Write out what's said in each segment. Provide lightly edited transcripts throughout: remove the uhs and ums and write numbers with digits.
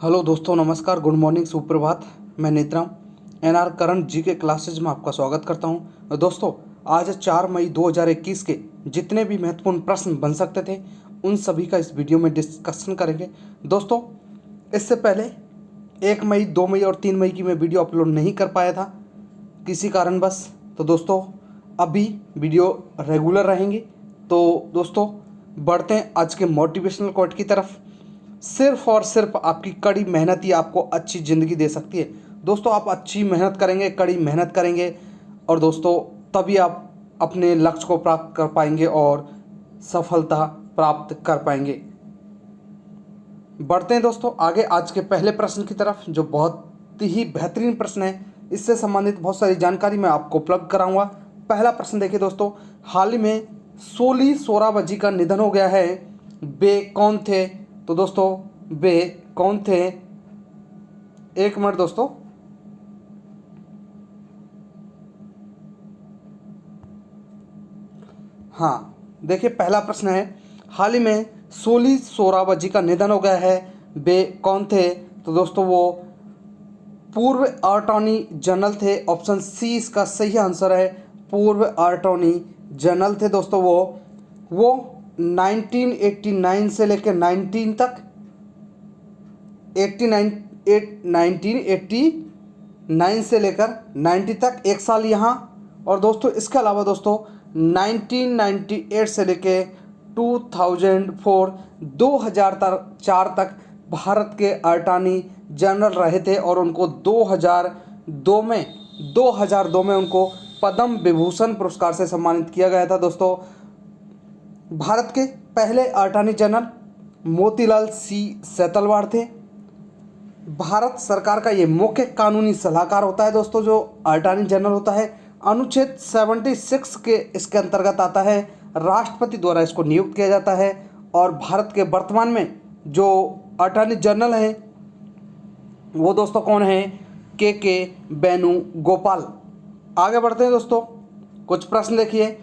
Hello दोस्तों, नमस्कार, good morning, सुप्रभात। मैं नेत्राम एनआर करंट जी के क्लासेज में आपका स्वागत करता हूं। दोस्तों, आज 4 मई 2021 के जितने भी महत्वपूर्ण प्रश्न बन सकते थे उन सभी का इस वीडियो में डिस्कशन करेंगे। दोस्तों, इससे पहले 1 मई, 2 मई और 3 मई की मैं वीडियो अपलोड नहीं कर पाया था किसी कारणवश। तो दोस्तों, अभी वीडियो रेगुलर रहेंगी। तो दोस्तों, बढ़ते हैं आज के मोटिवेशनल कोट की तरफ। सिर्फ और सिर्फ आपकी कड़ी मेहनत ही आपको अच्छी ज़िंदगी दे सकती है। दोस्तों, आप अच्छी मेहनत करेंगे, कड़ी मेहनत करेंगे और दोस्तों तभी आप अपने लक्ष्य को प्राप्त कर पाएंगे और सफलता प्राप्त कर पाएंगे। बढ़ते हैं दोस्तों आगे आज के पहले प्रश्न की तरफ, जो बहुत ही बेहतरीन प्रश्न है। इससे संबंधित बहुत सारी जानकारी मैं आपको उपलब्ध कराऊंगा। पहला प्रश्न देखिए दोस्तों, हाल ही में सोली सोराबजी का निधन हो गया है। वे कौन थे? तो दोस्तों, वे कौन थे? एक मिनट दोस्तों। हाँ, देखिए पहला प्रश्न है, हाल ही में सोली सोराबजी का निधन हो गया है। वे कौन थे? तो दोस्तों, वो पूर्व अटॉर्नी जनरल थे। ऑप्शन सी इसका सही आंसर है। पूर्व अटॉर्नी जनरल थे दोस्तों वो 1989 से लेकर 19 तक 1989 से लेकर 90 तक 1 साल यहाँ। और दोस्तों इसके अलावा दोस्तों 1998 से लेकर 2004 तक भारत के अटॉर्नी जनरल रहे थे और उनको 2002 में उनको पद्म विभूषण पुरस्कार से सम्मानित किया गया था। दोस्तों, भारत के पहले अटॉर्नी जनरल मोतीलाल सी सेतलवाड़ थे। भारत सरकार का ये मुख्य कानूनी सलाहकार होता है दोस्तों, जो अटॉर्नी जनरल होता है। अनुच्छेद 76 के इसके अंतर्गत आता है। राष्ट्रपति द्वारा इसको नियुक्त किया जाता है और भारत के वर्तमान में जो अटॉर्नी जनरल हैं वो दोस्तों कौन हैं? के वेणुगोपाल। आगे बढ़ते हैं दोस्तों, कुछ प्रश्न देखिए।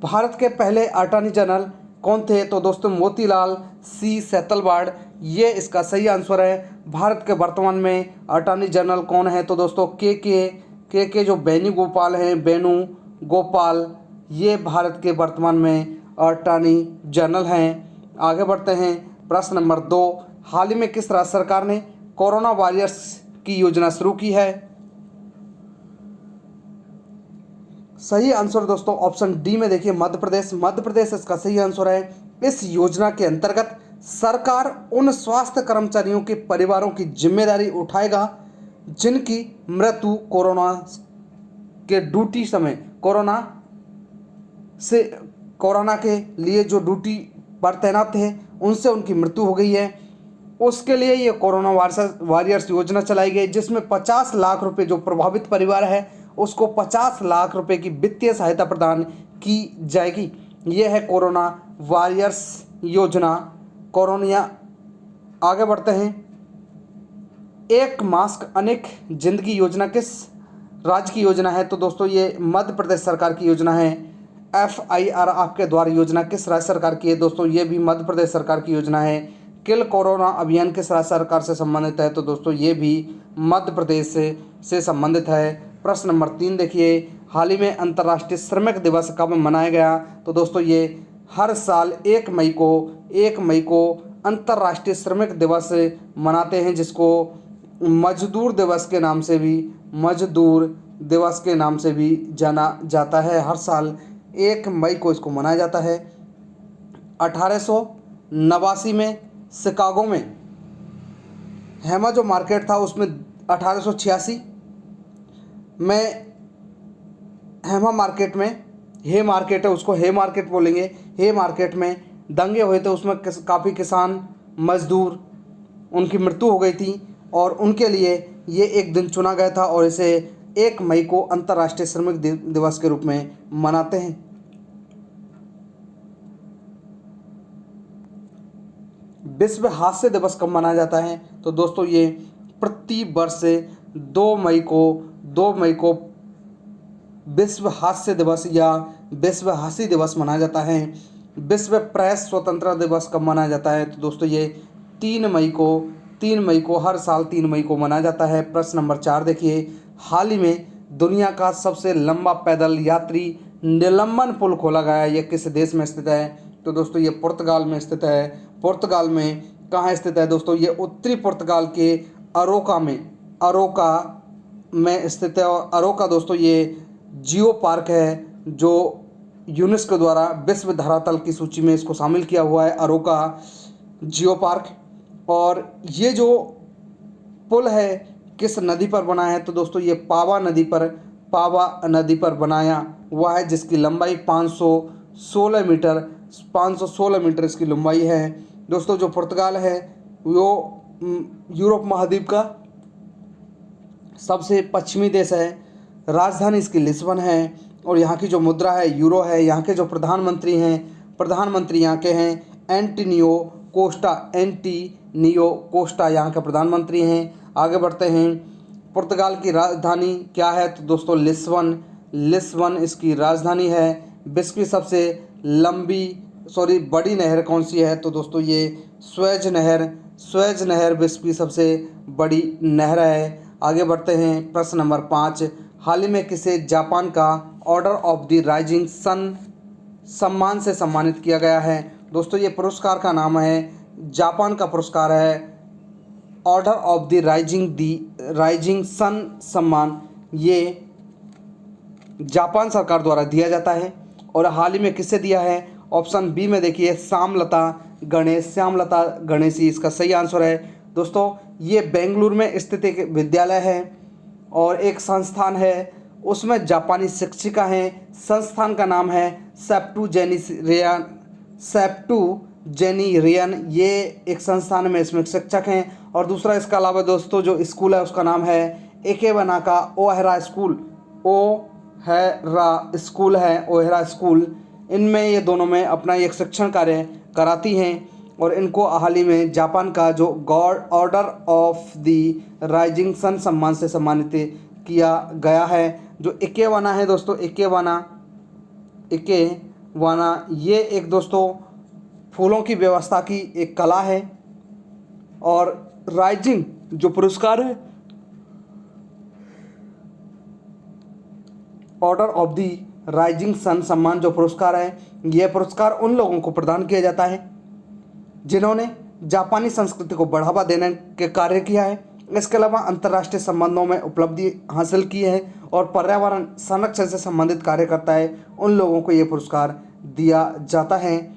भारत के पहले अटॉर्नी जनरल कौन थे? तो दोस्तों मोतीलाल सी सेतलवाड़, ये इसका सही आंसर है। भारत के वर्तमान में अटॉर्नी जनरल कौन है? तो दोस्तों के जो वेणुगोपाल हैं, वेणुगोपाल, ये भारत के वर्तमान में अटॉर्नी जनरल हैं। आगे बढ़ते हैं, प्रश्न नंबर 2, हाल ही में किस राज्य सरकार ने कोरोना वॉरियर्स की योजना शुरू की है? सही आंसर दोस्तों ऑप्शन डी में देखिए, मध्य प्रदेश इसका सही आंसर है। इस योजना के अंतर्गत सरकार उन स्वास्थ्य कर्मचारियों के परिवारों की जिम्मेदारी उठाएगा जिनकी मृत्यु कोरोना के ड्यूटी समय कोरोना के लिए जो ड्यूटी पर तैनात थे उनसे उनकी मृत्यु हो गई है। उसके लिए ये कोरोना वॉरियर्स योजना चलाई गई, जिसमें 50 लाख रुपए जो प्रभावित परिवार है उसको 50 लाख रुपए की वित्तीय सहायता प्रदान की जाएगी। ये है कोरोना वॉरियर्स योजना। आगे बढ़ते हैं, एक मास्क अनेक जिंदगी योजना किस राज्य की योजना है? तो दोस्तों ये मध्य प्रदेश सरकार की योजना है। FIR आपके द्वारा योजना किस राज्य सरकार की है? दोस्तों ये भी मध्य प्रदेश सरकार की योजना है। किल कोरोना अभियान किस राज्य सरकार से संबंधित है? तो दोस्तों ये भी मध्य प्रदेश से संबंधित है। प्रश्न नंबर 3 देखिए, हाल ही में अंतर्राष्ट्रीय श्रमिक दिवस कब मनाया गया? तो दोस्तों ये हर साल 1 मई को अंतर्राष्ट्रीय श्रमिक दिवस मनाते हैं, जिसको मजदूर दिवस के नाम से भी जाना जाता है। हर साल 1 मई को इसको मनाया जाता है। 1889 में शिकागो में हेमा जो मार्केट था उसमें 1886 में हेमा मार्केट में, हे मार्केट है उसको हे मार्केट बोलेंगे, हे मार्केट में दंगे हुए थे। उसमें काफ़ी किसान मजदूर उनकी मृत्यु हो गई थी और उनके लिए ये एक दिन चुना गया था और इसे 1 मई को अंतर्राष्ट्रीय श्रमिक दिवस के रूप में मनाते हैं। विश्व हास्य दिवस कब मनाया जाता है? तो दोस्तों ये प्रति वर्ष 2 मई को विश्व हास्य दिवस या विश्व हंसी दिवस मनाया जाता है। विश्व प्रेस स्वतंत्रता दिवस कब मनाया जाता है? तो दोस्तों ये 3 मई को 3 मई को, हर साल 3 मई को मनाया जाता है। प्रश्न नंबर 4 देखिए, हाल ही में दुनिया का सबसे लंबा पैदल यात्री निलंबन पुल खोला गया है, ये किस देश में स्थित है? तो दोस्तों ये पुर्तगाल में स्थित है। पुर्तगाल में कहाँ स्थित है दोस्तों? ये उत्तरी पुर्तगाल के अरोका में स्थित है। और अरोका दोस्तों ये जियो पार्क है, जो यूनेस्को द्वारा विश्व धरातल की सूची में इसको शामिल किया हुआ है, अरोका जियो पार्क। और ये जो पुल है किस नदी पर बना है? तो दोस्तों ये पावा नदी पर बनाया हुआ है, जिसकी लंबाई 516 मीटर इसकी लंबाई है। दोस्तों जो पुर्तगाल है वो यूरोप महाद्वीप का सबसे पश्चिमी देश है। राजधानी इसकी लिस्बन है और यहाँ की जो मुद्रा है यूरो है। यहाँ के जो प्रधानमंत्री यहाँ के हैं एंटोनियो कोस्टा यहाँ के प्रधानमंत्री हैं। आगे बढ़ते हैं, पुर्तगाल की राजधानी क्या है? तो दोस्तों लिस्बन इसकी राजधानी है। विश्व की सबसे बड़ी नहर कौन सी है? तो दोस्तों ये स्वेज नहर विश्व की सबसे बड़ी नहर है। आगे बढ़ते हैं, प्रश्न नंबर 5, हाल ही में किसे जापान का order of the rising sun सम्मान से सम्मानित किया गया है? दोस्तों ये पुरस्कार का नाम है, जापान का पुरस्कार है order of the rising sun सम्मान। ये जापान सरकार द्वारा दिया जाता है। और हाल ही में किससे दिया है? ऑप्शन बी में देखिए, श्यामलता गणेश ही इसका सही आंसर है। दोस्तों ये बेंगलुरु में स्थित एक विद्यालय है और एक संस्थान है, उसमें जापानी शिक्षिका हैं। संस्थान का नाम है सेप्टू जेनी रियन, ये एक संस्थान में इसमें शिक्षक हैं। और दूसरा इसके अलावा दोस्तों जो स्कूल है उसका नाम है इकेबानाका ओहेरा स्कूल। इनमें ये दोनों में अपना एक शिक्षण कार्य कराती हैं और इनको हाल ही में जापान का जो order of the rising sun सम्मान से सम्मानित किया गया है। जो इकेबाना है दोस्तों, इकेबाना ये एक दोस्तों फूलों की व्यवस्था की एक कला है। और राइजिंग जो पुरस्कार है, order of the rising sun सम्मान जो पुरस्कार है, यह पुरस्कार उन लोगों को प्रदान किया जाता है जिन्होंने जापानी संस्कृति को बढ़ावा देने के कार्य किया है। इसके अलावा अंतर्राष्ट्रीय संबंधों में उपलब्धि हासिल की है और पर्यावरण संरक्षण से संबंधित कार्य करता है, उन लोगों को ये पुरस्कार दिया जाता है।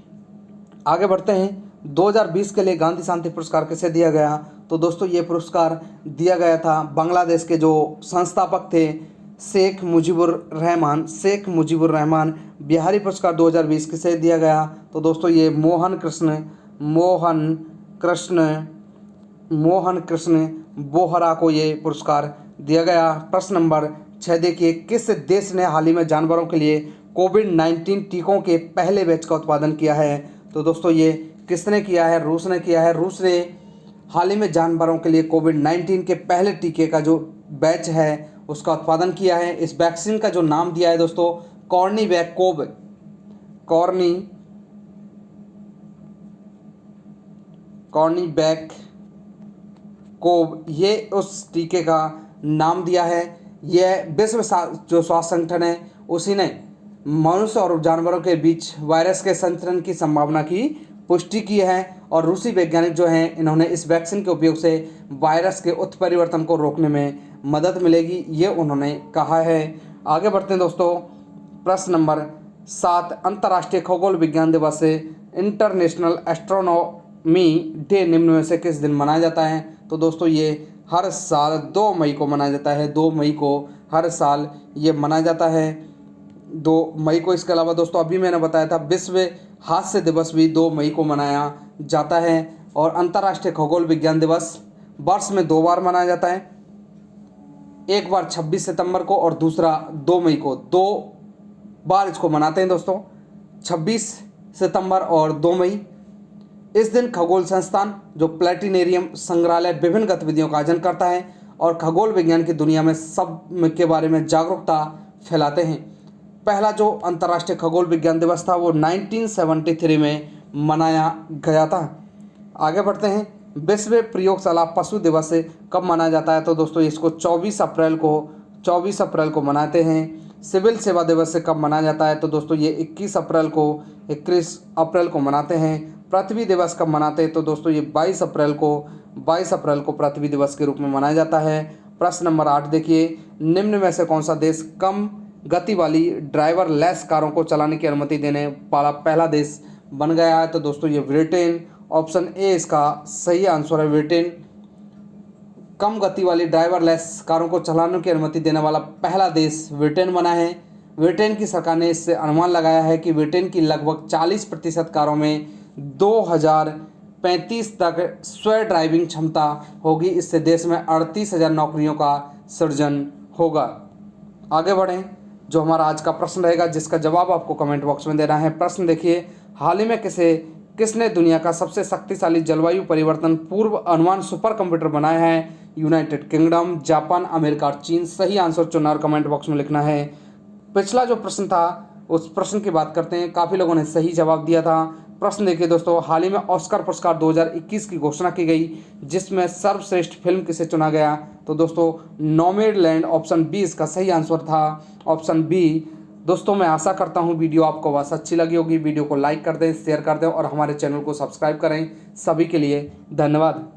आगे बढ़ते हैं, 2020 के लिए गांधी शांति पुरस्कार किसे दिया गया? तो दोस्तों ये पुरस्कार दिया गया था बांग्लादेश के जो संस्थापक थे शेख मुजीबुर रहमान। बिहारी पुरस्कार 2020 किसे दिया गया? तो दोस्तों ये मोहन कृष्ण बोहरा को ये पुरस्कार दिया गया। प्रश्न नंबर 6 देखिए, किस देश ने हाल ही में जानवरों के लिए कोविड-19 टीकों के पहले बैच का उत्पादन किया है? तो दोस्तों ये किसने किया है? रूस ने किया है। रूस ने हाल ही में जानवरों के लिए कोविड-19 के पहले टीके का जो बैच है उसका उत्पादन किया है। इस वैक्सीन का जो नाम दिया है दोस्तों कॉर्नीवैक, ये उस टीके का नाम दिया है। यह विश्व जो स्वास्थ्य संगठन है उसी ने मनुष्य और जानवरों के बीच वायरस के संचरण की संभावना की पुष्टि की है। और रूसी वैज्ञानिक जो हैं इन्होंने इस वैक्सीन के उपयोग से वायरस के उत्परिवर्तन को रोकने में मदद मिलेगी, ये उन्होंने कहा है। आगे बढ़ते हैं दोस्तों, प्रश्न नंबर 7, अंतर्राष्ट्रीय खगोल विज्ञान दिवस से इंटरनेशनल एस्ट्रोनॉमी डे निम्न में से किस दिन मनाया जाता है? तो दोस्तों ये हर साल 2 मई को मनाया जाता है। 2 मई को हर साल ये मनाया जाता है, 2 मई को। इसके अलावा दोस्तों अभी मैंने बताया था विश्व हास्य दिवस भी 2 मई को मनाया जाता है। और अंतर्राष्ट्रीय खगोल विज्ञान दिवस वर्ष में 2 बार मनाया जाता है, एक बार 26 सितंबर को और दूसरा 2 मई को। 2 बार इसको मनाते हैं दोस्तों, 26 सितंबर और 2 मई। इस दिन खगोल संस्थान जो प्लेनेटेरियम संग्रहालय विभिन्न गतिविधियों का आयोजन करता है और खगोल विज्ञान की दुनिया में सब के बारे में जागरूकता फैलाते हैं। पहला जो अंतर्राष्ट्रीय खगोल विज्ञान दिवस था वो 1973 में मनाया गया था। आगे बढ़ते हैं, विश्व प्रयोगशाला पशु दिवस कब मनाया जाता है? तो दोस्तों इसको 24 अप्रैल को मनाते हैं। सिविल सेवा दिवस कब मनाया जाता है? तो दोस्तों ये 21 अप्रैल को मनाते हैं। पृथ्वी दिवस कब मनाते हैं? तो दोस्तों ये 22 अप्रैल को पृथ्वी दिवस के रूप में मनाया जाता है। प्रश्न नंबर 8 देखिए, निम्न में से कौन सा देश कम गति वाली ड्राइवरलेस कारों को चलाने की अनुमति देने वाला पहला देश बन गया है? तो दोस्तों ये ब्रिटेन। ऑप्शन ए इसका सही आंसर है, ब्रिटेन। कम गति वाली ड्राइवरलेस कारों को चलाने की अनुमति देने वाला पहला देश ब्रिटेन बना है। ब्रिटेन की सरकार ने इससे अनुमान लगाया है कि ब्रिटेन की लगभग 40% कारों में 2035 तक स्व ड्राइविंग क्षमता होगी। इससे देश में 38,000 नौकरियों का सृजन होगा। आगे बढ़ें, जो हमारा आज का प्रश्न रहेगा जिसका जवाब आपको कमेंट बॉक्स में देना है। प्रश्न देखिए, हाल ही में किसने दुनिया का सबसे शक्तिशाली जलवायु परिवर्तन पूर्व अनुमान सुपर कंप्यूटर बनाया है? यूनाइटेड किंगडम, जापान, अमेरिका और चीन। सही आंसर चुनना और कमेंट बॉक्स में लिखना है। पिछला जो प्रश्न था उस प्रश्न की बात करते हैं। काफ़ी लोगों ने सही जवाब दिया था। प्रश्न देखिए दोस्तों, हाल ही में ऑस्कर पुरस्कार 2021 की घोषणा की गई जिसमें सर्वश्रेष्ठ फिल्म किसे चुना गया? तो दोस्तों नोमैडलैंड, ऑप्शन बी इसका सही आंसर था, ऑप्शन बी। दोस्तों मैं आशा करता हूँ वीडियो आपको बस अच्छी लगी होगी। वीडियो को लाइक कर दें, शेयर कर दें और हमारे चैनल को सब्सक्राइब करें। सभी के लिए धन्यवाद।